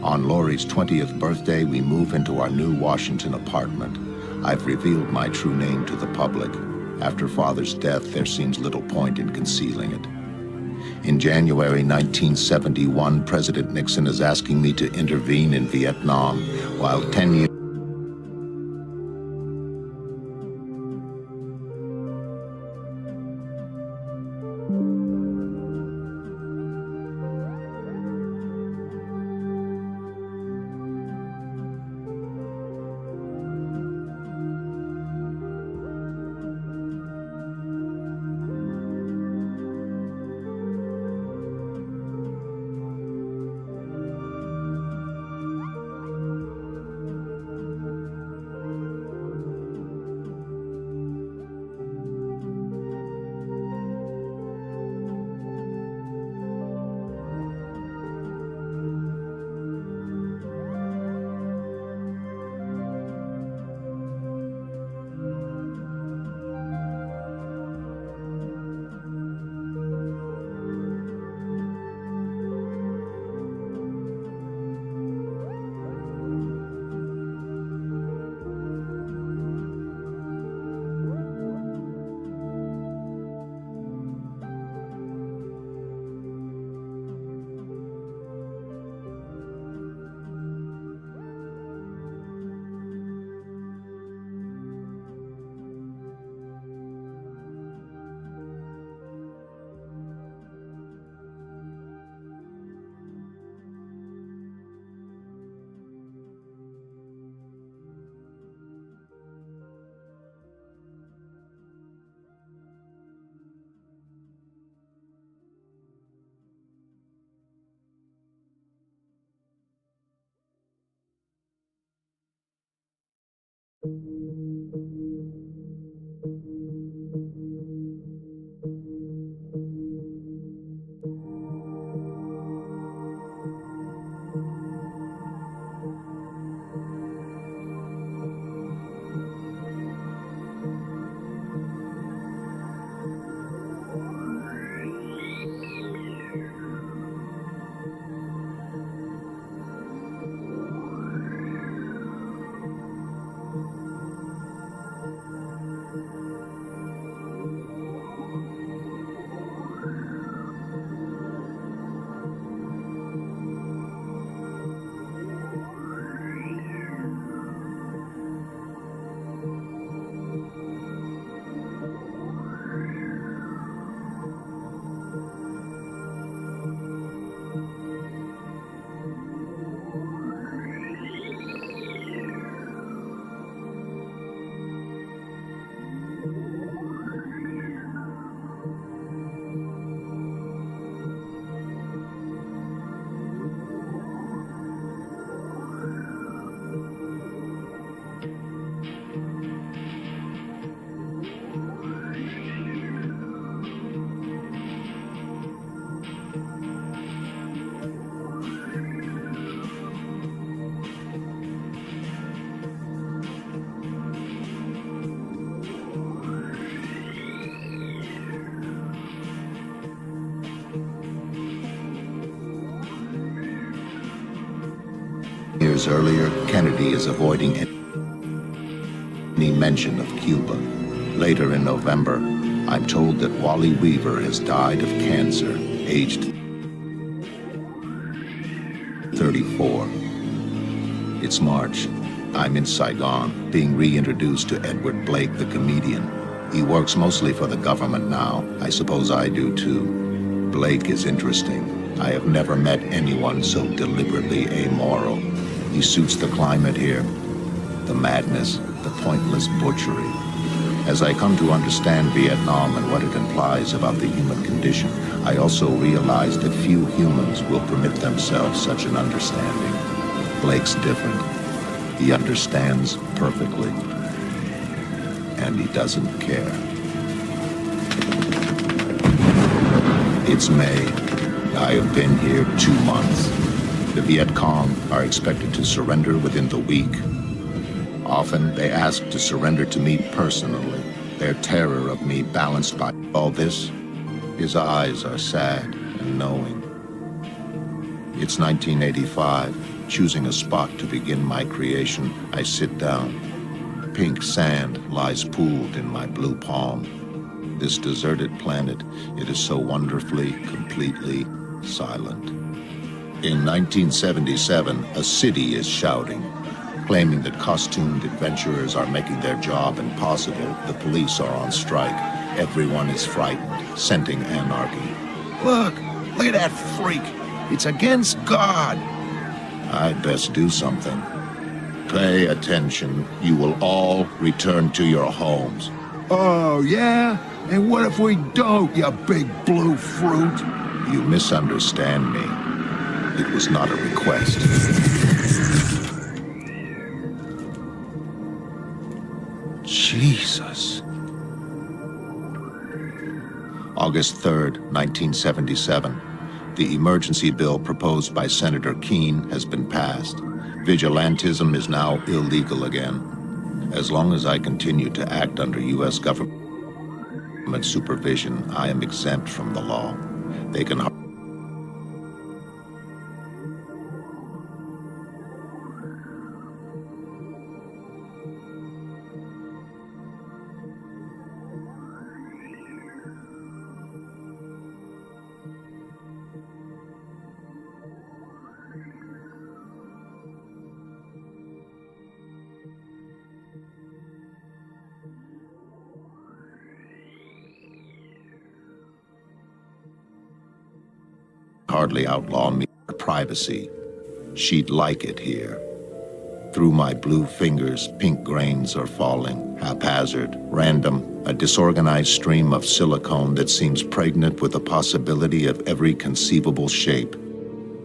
On Laurie's 20th birthday, we move into our new Washington apartment. I've revealed my true name to the public. After Father's death, there seems little point in concealing it. In January 1971, President Nixon is asking me to intervene in Vietnam, while 10 years Years earlier, Kennedy is avoiding any mention of Cuba. Later in November, I'm told that Wally Weaver has died of cancer, aged 34. It's March. I'm in Saigon, being reintroduced to Edward Blake, the comedian. He works mostly for the government now. I suppose I do too. Blake is interesting. I have never met anyone so deliberately amoral. He suits the climate here. The madness, the pointless butchery. As I come to understand Vietnam and what it implies about the human condition, I also realize that few humans will permit themselves such an understanding. Blake's different. He understands perfectly. And he doesn't care. It's May. I have been here 2 months. The Viet Cong are expected to surrender within the week. Often they ask to surrender to me personally, their terror of me balanced by all this. His eyes are sad and knowing. It's 1985. Choosing a spot to begin my creation, I sit down. Pink sand lies pooled in my blue palm. This deserted planet, it is so wonderfully, completely silent. In 1977, a city is shouting, claiming that costumed adventurers are making their job impossible. The police are on strike. Everyone is frightened, scenting anarchy.
Look at that freak. It's against God.
I'd best do something. Pay attention. You will all return to your homes.
Oh, yeah? And what if we don't, you big blue fruit?
You misunderstand me. It was not a request.
Jesus.
August 3rd, 1977. The emergency bill proposed by Senator Keene has been passed. Vigilantism is now illegal again. As long as I continue to act under U.S. government supervision, I am exempt from the law. They can hardly outlaw me for privacy. She'd like it here. Through my blue fingers, pink grains are falling, haphazard, random, a disorganized stream of silicone that seems pregnant with the possibility of every conceivable shape.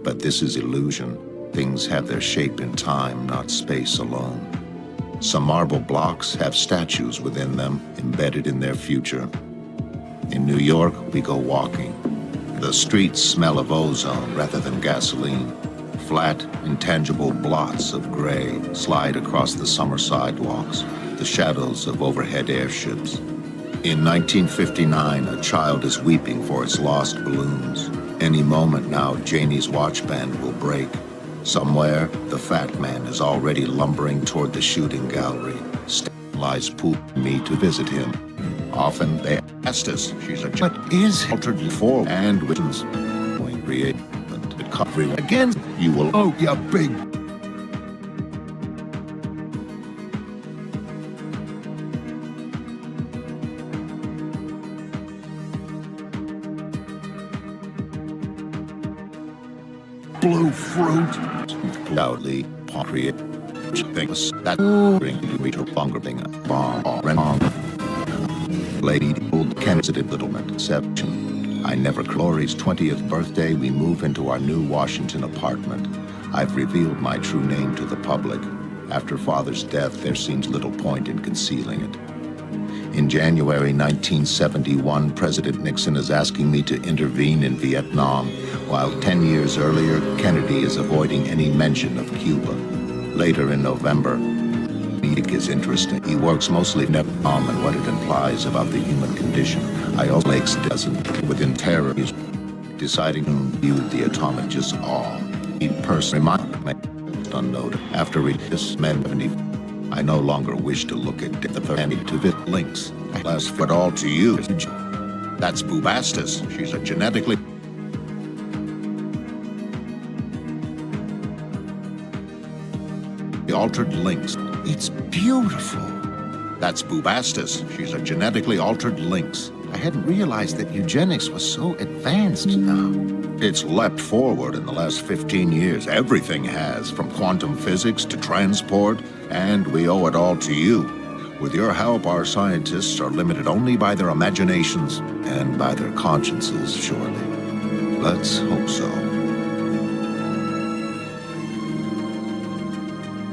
But this is illusion. Things have their shape in time, not space alone. Some marble blocks have statues within them, embedded in their future. In New York, we go walking. The streets smell of ozone rather than gasoline. Flat, intangible blots of gray slide across the summer sidewalks, the shadows of overhead airships. In 1959, a child is weeping for its lost balloons. Any moment now, Janie's watch band will break. Somewhere, the fat man is already lumbering toward the shooting gallery. Lies pool me to visit him. Often they asked us, she's a what is altered for and visions. Going create and covering again, you will oh you big.
Blue fruit.
Loudly, create things that bring you to longer being a bomb or an arm. Lady old candidate little exception. I never Lori's 20th birthday, we move into our new Washington apartment. I've revealed my true name to the public. After Father's death, there seems little point in concealing it. In January 1971, President Nixon is asking me to intervene in Vietnam, while 10 years earlier, Kennedy is avoiding any mention of Cuba. Later in November, Nick is interesting. He works mostly in Vietnam and what it implies about the human condition. I also makes doesn't within terror. He's deciding to view the atomic just all. He personally might unnoted. After reading this man, I no longer wish to look at the penny to vid links. I last for it all to you. That's Bubastis. She's a genetically altered lynx. It's beautiful. That's Bubastis. She's a genetically altered lynx. I hadn't realized that eugenics was so advanced now. It's leapt forward in the last 15 years. Everything has, from quantum physics to transport, and we owe it all to you. With your help, our scientists are limited only by their imaginations and by their consciences, surely. Let's hope so.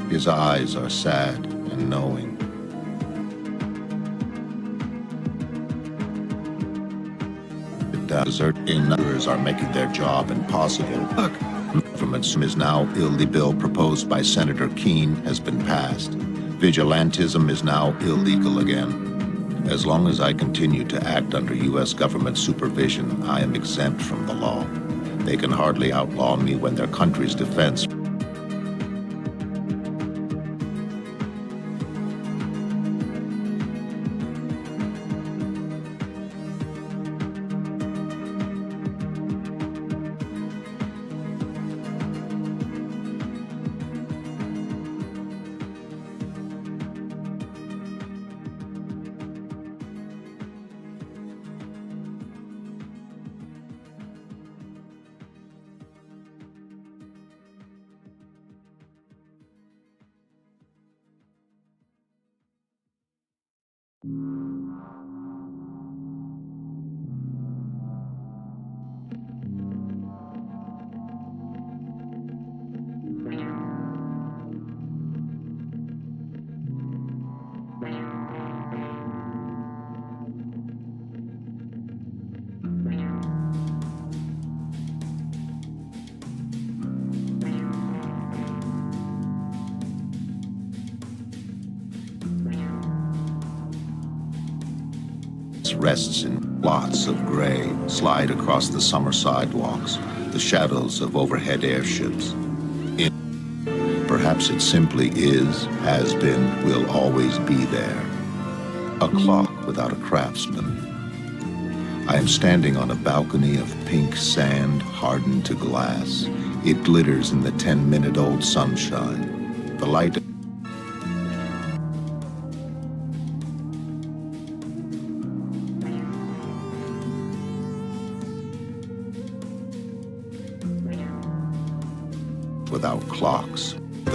His eyes are sad and knowing. The desert in others are making their job impossible. Look, government is now the bill proposed by Senator Keene has been passed. Vigilantism is now illegal again. As long as I continue to act under U.S. government supervision, I am exempt from the law. They can hardly outlaw me when their country's defense rests in blots of gray slide across the summer sidewalks, the shadows of overhead airships. Perhaps it simply is, has been, will always be there. A clock without a craftsman. I am standing on a balcony of pink sand hardened to glass. It glitters in the 10-minute-old sunshine. The light without clocks.